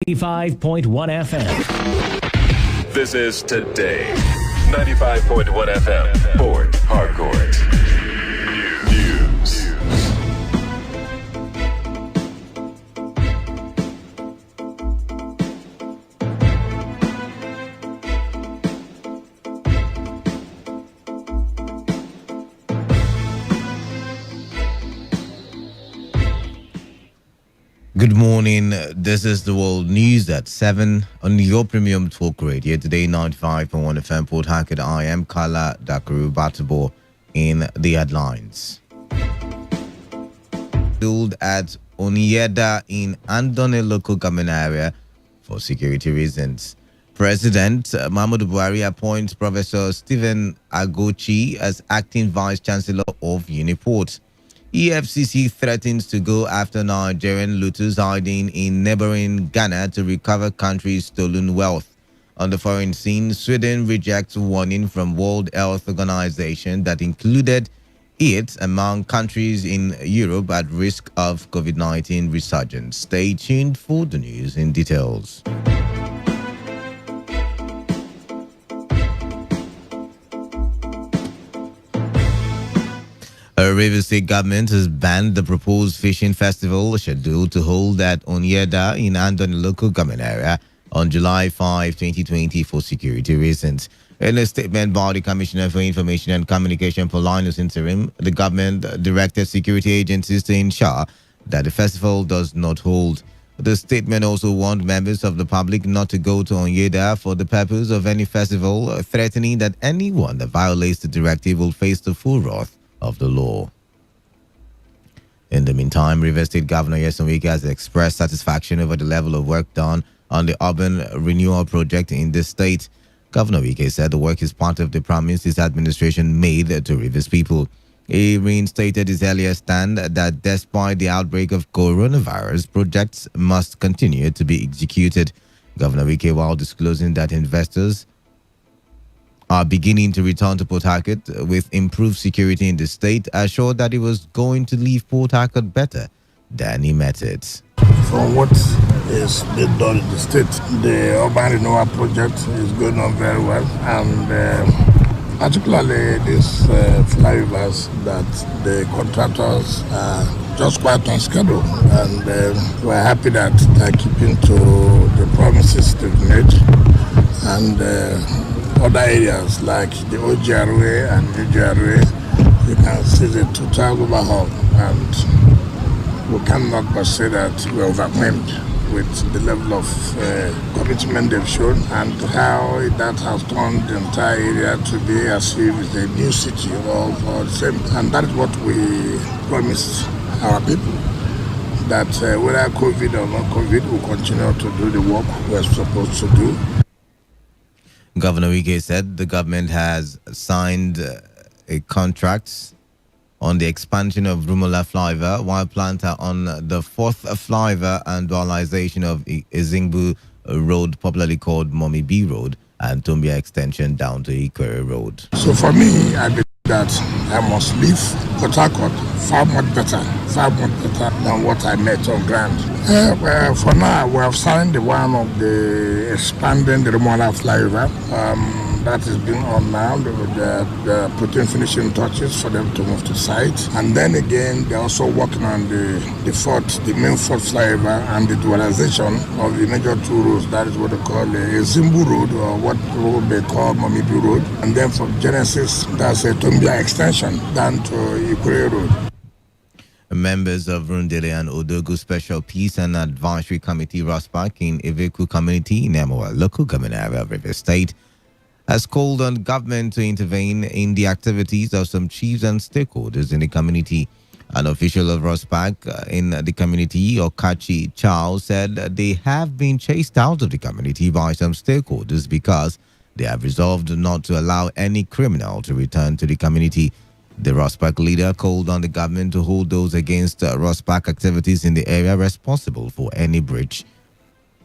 95.1 FM. This is Today 95.1 FM. Port Harcourt. News. Good morning. This is the World News at 7 on your premium talk radio. Today, 95.1 FM Port Harcourt. I am Kala Dakaru Batabo in the headlines. Build at Onieda in Andone local government area for security reasons. President Mahmoud Buhari appoints Professor Stephen Agochi as acting Vice Chancellor of Uniport. EFCC threatens to go after Nigerian looters hiding in neighboring Ghana to recover country's stolen wealth. On the foreign scene, Sweden rejects warning from World Health Organization that included it among countries in Europe at risk of COVID-19 resurgence. Stay tuned for the news in details. Rivers State government has banned the proposed fishing festival scheduled to hold at Onieda in Andon local government area on July 5, 2020 for security reasons. In a statement by the Commissioner for Information and Communication Paulinus Interim, the government directed security agencies to ensure that the festival does not hold. The statement also warned members of the public not to go to Onieda for the purpose of any festival, threatening that anyone that violates the directive will face the full wrath of the law. In the meantime, Rivers State Governor Nyesom Wike has expressed satisfaction over the level of work done on the urban renewal project in the state. Governor Wike said the work is part of the promise his administration made to Rivers people. He reinstated his earlier stand that despite the outbreak of coronavirus, projects must continue to be executed. Governor Wike, while disclosing that investors are beginning to return to Port Harcourt with improved security in the state, assured that he was going to leave Port Harcourt better than he met it. From what is being done in the state, the urban renewal project is going on very well, and particularly these flyovers that the contractors are just quite on schedule, and we're happy that they're keeping to the promises they've made, and other areas like the OGRA and UGRA, you can see the total overhaul, and we cannot but say that we're overwhelmed with the level of commitment they've shown and how that has turned the entire area to be as if it's a new city all for the same. And that is what we promised our people, that whether COVID or not COVID, we'll continue to do the work we're supposed to do. Governor Wike said the government has signed a contract on the expansion of Rumula flyover, while plans are on the fourth flyover and dualization of Ezingbu Road, popularly called Mommy B Road, and Tumbia extension down to Ikwere Road. So for me, I believe that I must leave Port Harcourt far much better than what I met on ground. For now, we have signed the one of the expanding the Rumula flyover. That is being on now. They're putting finishing touches for them to move to site. And then again, they're also working on the main fourth flyover and the dualization of the major two roads. That is what they call the Ezimbu Road, or what road they call Mamibi Road. And then from Genesis, that's a Tumbia extension down to Ikwere Road. Members of Rundele and Odogu Special Peace and Advisory Committee Rosbach in Iveku Community in Emoa, local government area of River State, has called on government to intervene in the activities of some chiefs and stakeholders in the community. An official of Rosbach in the community, Okachi Charles, said they have been chased out of the community by some stakeholders because they have resolved not to allow any criminal to return to the community. The Rosbach leader called on the government to hold those against Rosbach activities in the area responsible for any breach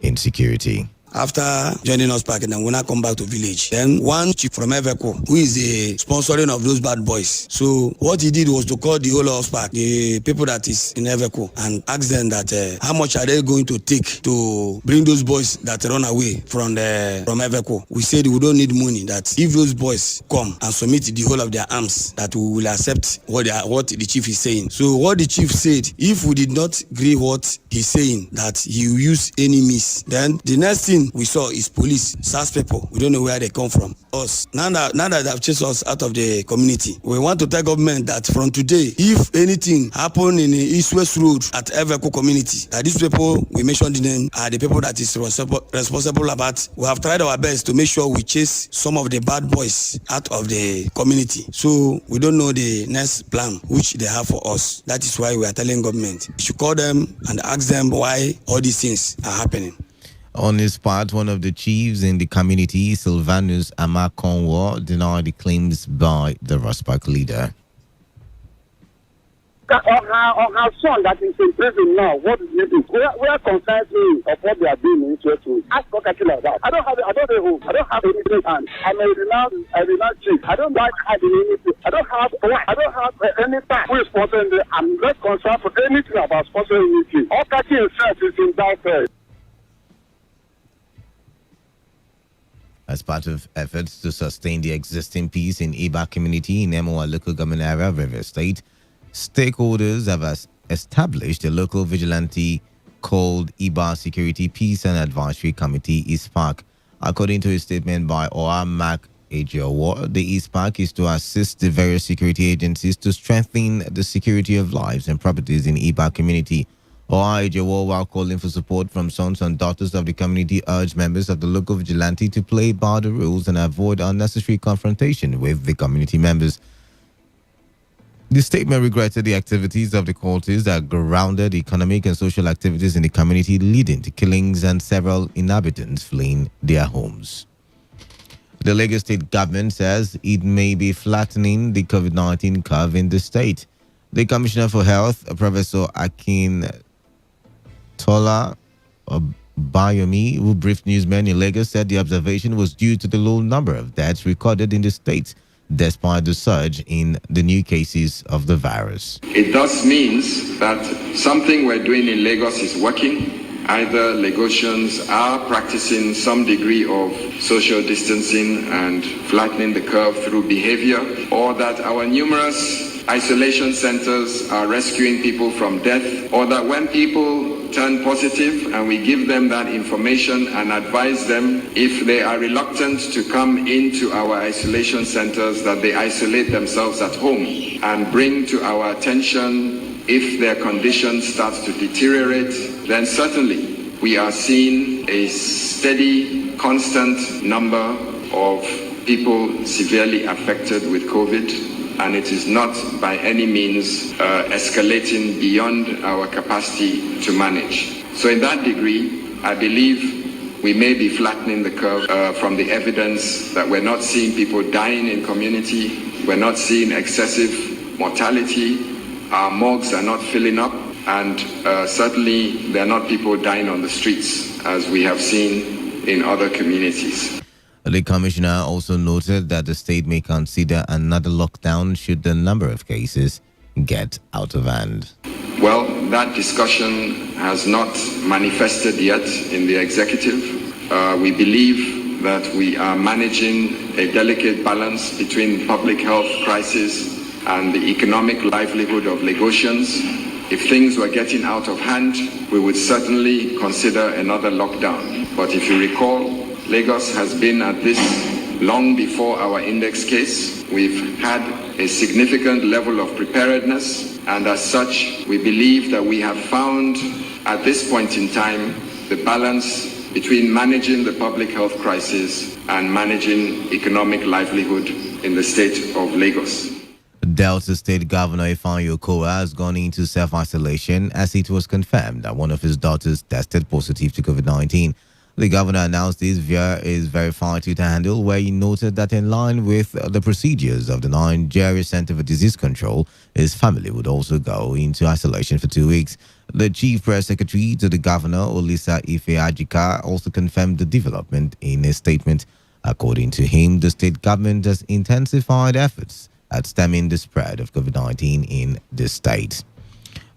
in security. After joining us back, and then when I come back to village, then one chief from Everco, who is the sponsoring of those bad boys. So what he did was to call the whole of us back, the people that is in Everco, and ask them that how much are they going to take to bring those boys that run away from Everco. We said we don't need money, that if those boys come and submit the whole of their arms, that we will accept what the chief is saying. So what the chief said, if we did not agree what he's saying, that he will use any means, then the next thing we saw is police, SAS people. We don't know where they come from. Us. Now that they've chased us out of the community, we want to tell government that from today, if anything happen in the East-West Road at Everco community, that these people, we mentioned the name, are the people that is responsible about. We have tried our best to make sure we chase some of the bad boys out of the community. So we don't know the next plan which they have for us. That is why we are telling government, we should call them and ask them why all these things are happening. On his part, one of the chiefs in the community, Sylvanus Amakonwo, denied the claims by the Raspak leader. On her son that is in prison now, what is he do? Where concerns me of what they are doing in Church? Ask for catching like that. I don't have anything hand. I'm a renowned chief. I don't like having anything. I don't have any time who is sponsoring. I'm less concerned for anything about sponsoring anything. All catching himself is in downstairs. As part of efforts to sustain the existing peace in Iba community in Emoa local government area of River State, stakeholders have established a local vigilante called Iba Security Peace and Advisory Committee ISPAC. According to a statement by Mac Ejowo, the ISPAC is to assist the various security agencies to strengthen the security of lives and properties in Iba community. Ejowo, while calling for support from sons and daughters of the community, urged members of the local vigilante to play by the rules and avoid unnecessary confrontation with the community members. The statement regretted the activities of the cultists that grounded economic and social activities in the community, leading to killings and several inhabitants fleeing their homes. The Lagos State government says it may be flattening the COVID-19 curve in the state. The Commissioner for Health, Professor Akin Tola Bayomi, who briefed newsmen in Lagos, said the observation was due to the low number of deaths recorded in the state, despite the surge in the new cases of the virus. It thus means that something we're doing in Lagos is working. Either Lagosians are practicing some degree of social distancing and flattening the curve through behavior, or that our numerous isolation centers are rescuing people from death, or that when people turn positive and we give them that information and advise them, if they are reluctant to come into our isolation centers, that they isolate themselves at home and bring to our attention if their condition starts to deteriorate, then certainly we are seeing a steady, constant number of people severely affected with COVID, and it is not by any means escalating beyond our capacity to manage. So in that degree, I believe we may be flattening the curve from the evidence that we're not seeing people dying in community, we're not seeing excessive mortality, our morgues are not filling up, and certainly there are not people dying on the streets as we have seen in other communities. The commissioner also noted that the state may consider another lockdown should the number of cases get out of hand. Well, that discussion has not manifested yet in the executive. We believe that we are managing a delicate balance between public health crisis and the economic livelihood of Lagosians. If things were getting out of hand, we would certainly consider another lockdown. But if you recall, Lagos has been at this long before our index case. We've had a significant level of preparedness, and as such, we believe that we have found at this point in time the balance between managing the public health crisis and managing economic livelihood in the state of Lagos. Delta State Governor Ifeanyi Okowa has gone into self-isolation as it was confirmed that one of his daughters tested positive to COVID-19. The governor announced this via his verified Twitter handle, where he noted that in line with the procedures of the Nigeria Center for Disease Control, his family would also go into isolation for 2 weeks. The chief press secretary to the governor, Olisa Ife-Ajika, also confirmed the development in a statement. According to him, the state government has intensified efforts at stemming the spread of COVID-19 in the state.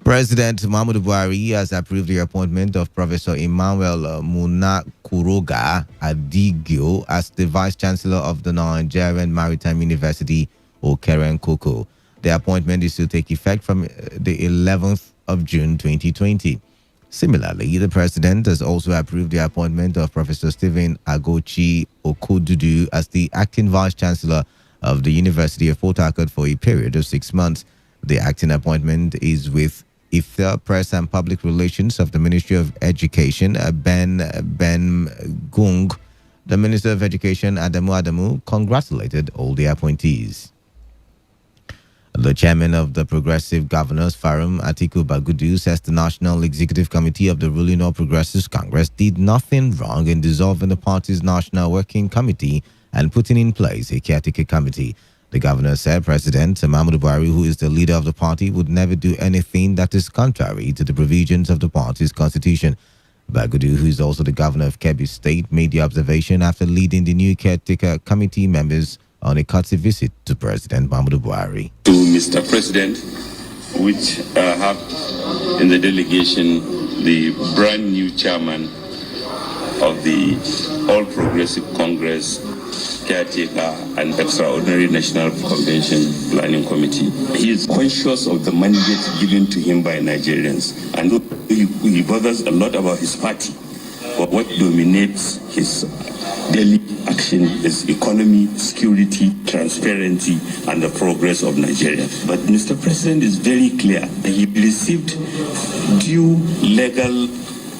President Muhammadu Buhari has approved the appointment of Professor Emmanuel Munakuroga Adigio as the Vice Chancellor of the Nigerian Maritime University, Okeren Koko. The appointment is to take effect from the 11th of June 2020. Similarly, the president has also approved the appointment of Professor Stephen Agochi Okodudu as the acting Vice Chancellor of the University of Port Harcourt for a period of 6 months. The acting appointment is with IFTA Press and Public Relations of the Ministry of Education, Ben Gung. The Minister of Education, Adamu, congratulated all the appointees. The chairman of the Progressive Governors Forum, Atiku Bagudu, says the National Executive Committee of the ruling All Progressives Congress did nothing wrong in dissolving the party's National Working Committee and putting in place a caretaker committee. The governor said President Muhammadu Buhari, who is the leader of the party, would never do anything that is contrary to the provisions of the party's constitution. Bagudu, who is also the governor of Kebbi State, made the observation after leading the new caretaker committee members on a courtesy visit to President Muhammadu Buhari. To Mr. President, which have in the delegation the brand new chairman of the All Progressive Congress Caretaker and Extraordinary National Convention Planning Committee. He is conscious of the mandate given to him by Nigerians, and he bothers a lot about his party. But what dominates his daily action is economy, security, transparency, and the progress of Nigeria. But Mr. President is very clear. He received due legal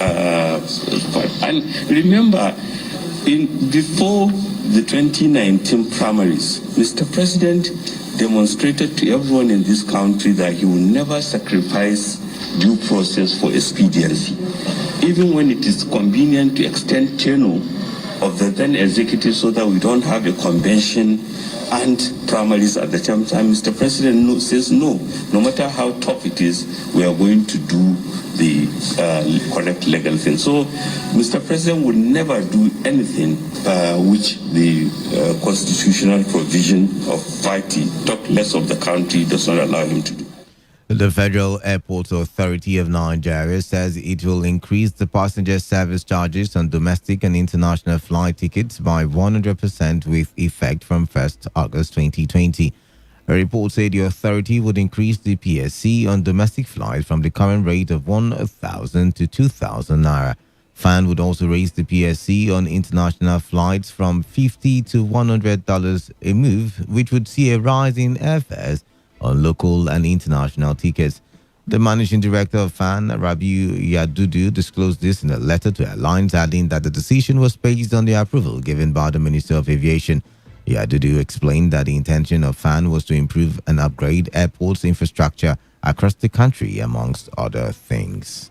and remember, before the 2019 primaries, Mr. President demonstrated to everyone in this country that he will never sacrifice due process for expediency. Even when it is convenient to extend tenure of the then executive so that we don't have a convention and primaries at the same time, Mr. President says no matter how tough it is, we are going to do the correct legal thing. So Mr. President would never do anything which the constitutional provision of party, talk less of the country, does not allow him to do. The Federal Airports Authority of Nigeria says it will increase the passenger service charges on domestic and international flight tickets by 100% with effect from 1st August 2020. A report said the authority would increase the PSC on domestic flights from the current rate of 1,000 to 2,000 naira. FAN would also raise the PSC on international flights from $50 to $100 a move, which would see a rise in airfares on local and international tickets. The managing director of FAN, Rabiu Yadudu, disclosed this in a letter to airlines, adding that the decision was based on the approval given by the Minister of Aviation. Yadudu explained that the intention of FAN was to improve and upgrade airports infrastructure across the country, amongst other things.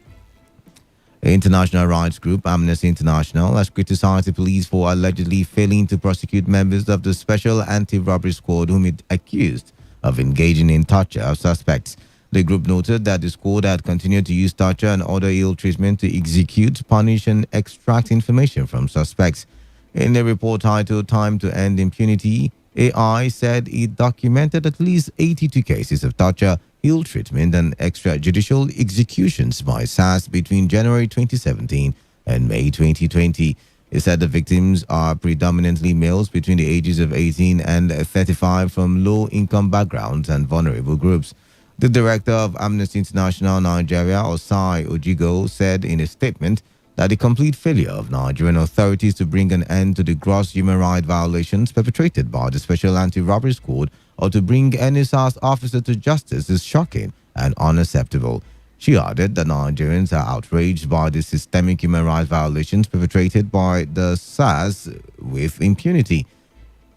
The international rights group Amnesty International has criticized the police for allegedly failing to prosecute members of the Special Anti-Robbery Squad whom it accused of engaging in torture of suspects. The group noted that the squad had continued to use torture and other ill treatment to execute, punish, and extract information from suspects. In a report titled Time to End Impunity, AI said it documented at least 82 cases of torture, ill treatment, and extrajudicial executions by SARS between January 2017 and May 2020. It said the victims are predominantly males between the ages of 18 and 35 from low-income backgrounds and vulnerable groups. The director of Amnesty International Nigeria, Osai Ojigo, said in a statement that the complete failure of Nigerian authorities to bring an end to the gross human rights violations perpetrated by the Special Anti-Robbery Squad or to bring any SARS officer to justice is shocking and unacceptable. She added that Nigerians are outraged by the systemic human rights violations perpetrated by the SARS with impunity.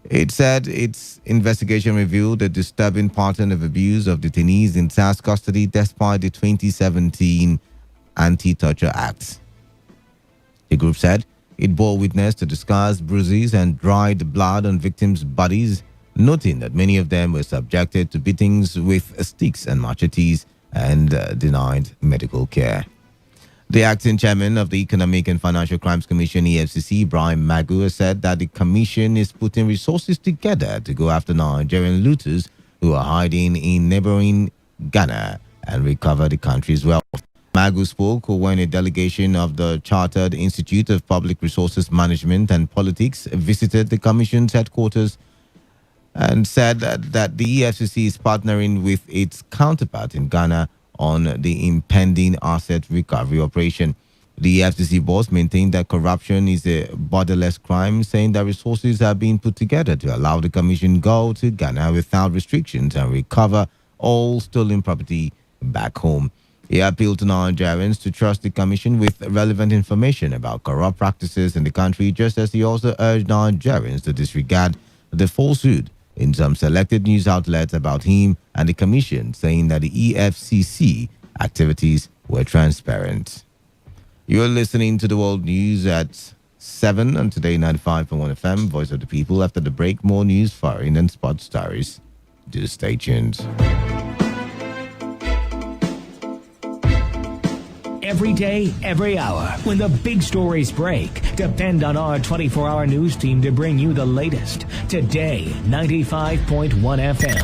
It said its investigation revealed a disturbing pattern of abuse of detainees in SARS custody despite the 2017 Anti-Torture Act. The group said it bore witness to the scars, bruises, and dried blood on victims' bodies, noting that many of them were subjected to beatings with sticks and machetes and denied medical care. The acting chairman of the Economic and Financial Crimes Commission, EFCC, Brian Magu, has said that the commission is putting resources together to go after Nigerian looters who are hiding in neighboring Ghana and recover the country's wealth. Magu spoke when a delegation of the Chartered Institute of Public Resources Management and Politics visited the commission's headquarters and said that the EFCC is partnering with its counterpart in Ghana on the impending asset recovery operation. The EFCC boss maintained that corruption is a borderless crime, saying that resources are being put together to allow the commission go to Ghana without restrictions and recover all stolen property back home. He appealed to Nigerians to trust the commission with relevant information about corrupt practices in the country, just as he also urged Nigerians to disregard the falsehood in some selected news outlets about him and the commission, saying that the EFCC activities were transparent. You're listening to the World News at 7 on Today 95.1 FM, Voice of the People. After the break, more news, foreign and sports stories. Do stay tuned. Every day, every hour, when the big stories break, depend on our 24-hour news team to bring you the latest. Today, 95.1 FM.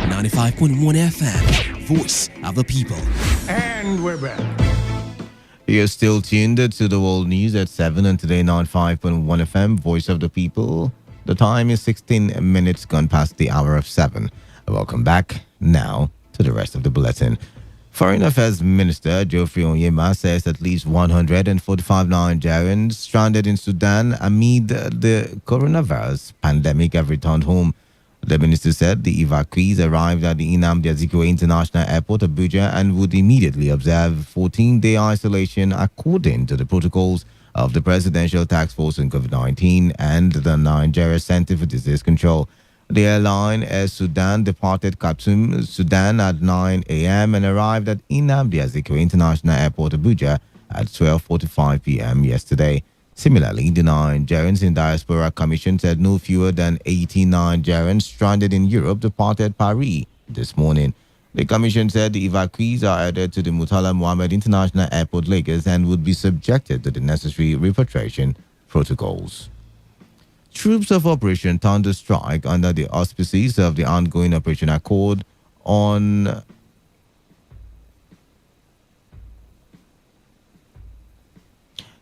95.1 FM, Voice of the People. And we're back. You're still tuned to the World News at 7 on Today 95.1 FM, Voice of the People. The time is 16 minutes gone past the hour of 7. Welcome back now to the rest of the bulletin. Foreign Affairs Minister Geoffrey Onyema says at least 145 Nigerians stranded in Sudan amid the coronavirus pandemic have returned home. The minister said the evacuees arrived at the Nnamdi Azikiwe International Airport, Abuja, and would immediately observe 14-day isolation according to the protocols of the Presidential Task Force on COVID-19 and the Nigeria Center for Disease Control. The airline Air Sudan departed Khartoum, Sudan at 9 a.m. and arrived at Nnamdi Azikiwe International Airport, Abuja at 12:45 p.m. yesterday. Similarly, the Nigerians in Diaspora Commission said no fewer than 18 Nigerians stranded in Europe departed Paris this morning. The commission said the evacuees are added to the Murtala Mohammed International Airport, Lagos, and would be subjected to the necessary repatriation protocols. Troops of Operation Thunder Strike under the auspices of the ongoing Operation Accord on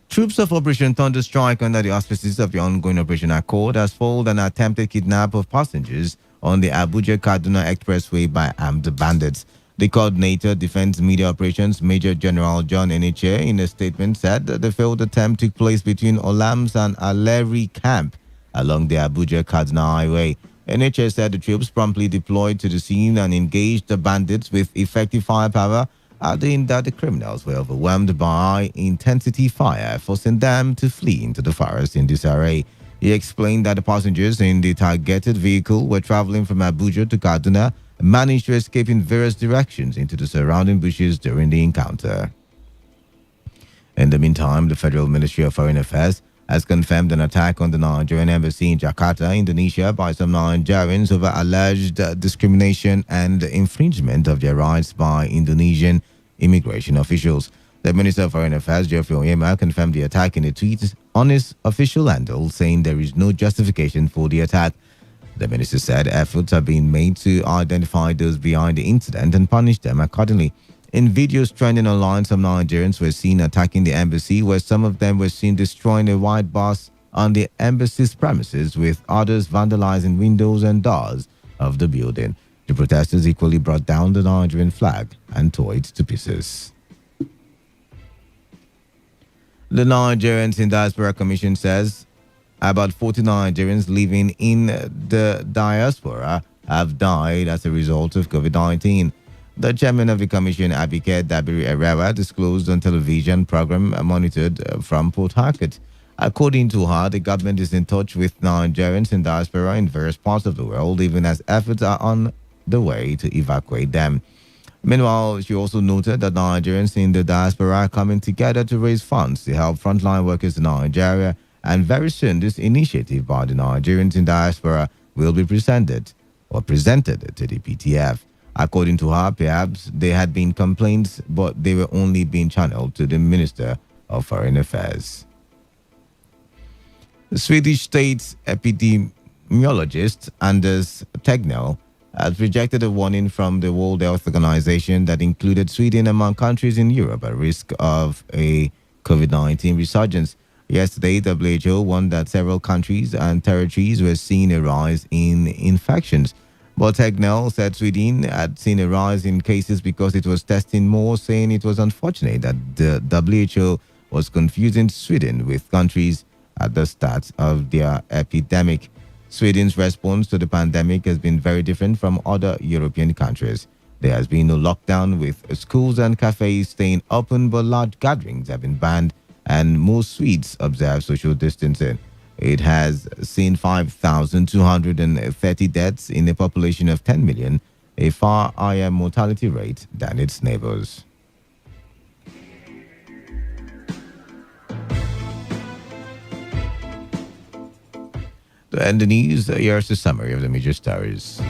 Troops of Operation Thunder Strike under the auspices of the ongoing Operation Accord has foiled an attempted kidnap of passengers on the Abuja-Kaduna Expressway by armed bandits. The coordinator, Defense Media Operations, Major General John Eniche, in a statement said that the failed attempt took place between Olams and Aleri Camp along the Abuja-Kaduna Highway. NHS said the troops promptly deployed to the scene and engaged the bandits with effective firepower, adding that the criminals were overwhelmed by intensity fire, forcing them to flee into the forest in disarray. He explained that the passengers in the targeted vehicle were traveling from Abuja to Kaduna and managed to escape in various directions into the surrounding bushes during the encounter. In the meantime, the Federal Ministry of Foreign Affairs has confirmed an attack on the Nigerian embassy in Jakarta, Indonesia, by some Nigerians over alleged discrimination and infringement of their rights by Indonesian immigration officials. The Minister of Foreign Affairs, Geoffrey Onyema, confirmed the attack in a tweet on his official handle, saying there is no justification for the attack. The minister said efforts are being made to identify those behind the incident and punish them accordingly. In videos trending online, some Nigerians were seen attacking the embassy, where some of them were seen destroying a white bus on the embassy's premises, with others vandalizing windows and doors of the building. The protesters equally brought down the Nigerian flag and tore it to pieces. The Nigerians in Diaspora Commission says about 40 Nigerians living in the diaspora have died as a result of COVID-19. The chairman of the commission, Abike Dabiri Erewa, disclosed on television program monitored from Port Harcourt. According to her, the government is in touch with Nigerians in diaspora in various parts of the world, even as efforts are on the way to evacuate them. Meanwhile, she also noted that Nigerians in the diaspora are coming together to raise funds to help frontline workers in Nigeria, and very soon this initiative by the Nigerians in diaspora will be presented to the PTF. According to her, perhaps there had been complaints, but they were only being channeled to the Minister of Foreign Affairs. The Swedish state epidemiologist Anders Tegnell has rejected a warning from the World Health Organization that included Sweden among countries in Europe at risk of a COVID-19 resurgence. Yesterday, WHO warned that several countries and territories were seeing a rise in infections. But Tegnell said Sweden had seen a rise in cases because it was testing more, saying it was unfortunate that the WHO was confusing Sweden with countries at the start of their epidemic. Sweden's response to the pandemic has been very different from other European countries. There has been no lockdown, with schools and cafes staying open, but large gatherings have been banned and most Swedes observe social distancing. It has seen 5,230 deaths in a population of 10 million, a far higher mortality rate than its neighbors. To end the news, here's a summary of the major stories.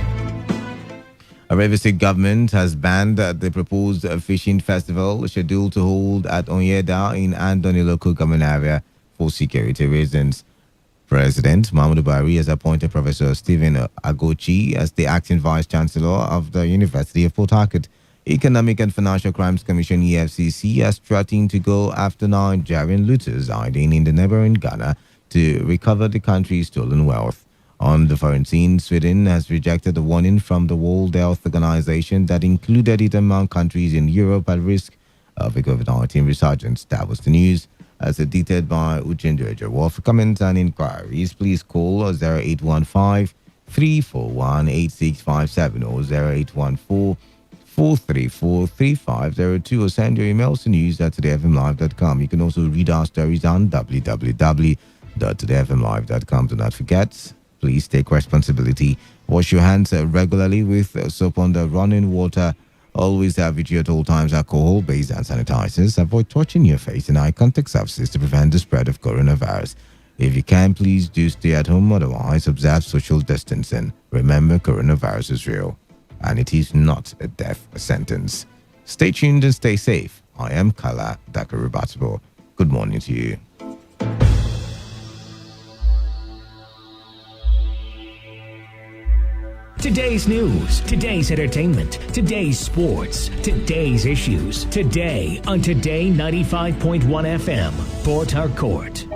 A Rivers State government has banned the proposed fishing festival scheduled to hold at Onyeda in Andoni local government area for security reasons. President Muhammadu Buhari has appointed Professor Stephen Agochi as the acting Vice Chancellor of the University of Port Harcourt. Economic and Financial Crimes Commission EFCC has threatened to go after Nigerian looters hiding in the neighboring Ghana to recover the country's stolen wealth. On the foreign scene, Sweden has rejected a warning from the World Health Organization that included it among countries in Europe at risk of a COVID-19 resurgence. That was the news, as edited by Uchendu Ejowo. For comments and inquiries, please call 0815-341-8657 or 0814-434-3502 or send your emails to news@todayfmlive.com. You can also read our stories on www.todayfmlive.com. Do not forget, please take responsibility. Wash your hands regularly with soap on the running water. Always have with you at all times alcohol-based hand sanitizers. Avoid touching your face and eye contact surfaces to prevent the spread of coronavirus. If you can, please do stay at home. Otherwise, observe social distancing. Remember, coronavirus is real, and it is not a death sentence. Stay tuned and stay safe. I am Kala Dakarubatabo. Good morning to you. Today's news, today's entertainment, today's sports, today's issues. Today on Today 95.1 FM, Port Harcourt.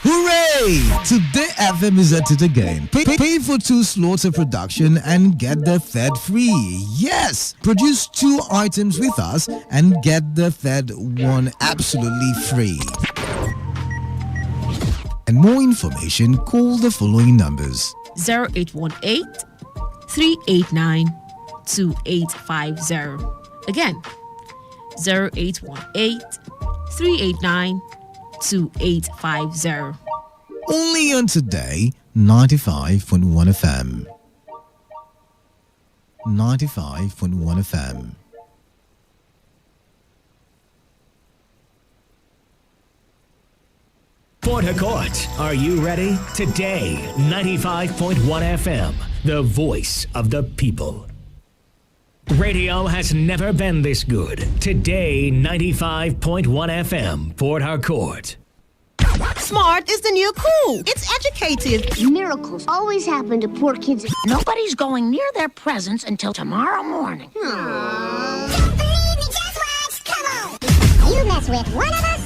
Hooray! Today FM is at it again. Pay for 2 slots of production and get the third free. Yes! Produce 2 items with us and get the third one absolutely free. And more information, call the following numbers. 0818 389-2850. Again, 0818-389-2850. Only on Today 95.1 FM. 95.1 FM. Port Harcourt, are you ready? Today, 95.1 FM, the voice of the people. Radio has never been this good. Today, 95.1 FM, Port Harcourt. Smart is the new cool. It's educated. Miracles always happen to poor kids. Nobody's going near their presents until tomorrow morning. Don't believe me, just watch. Come on. You mess with one of us,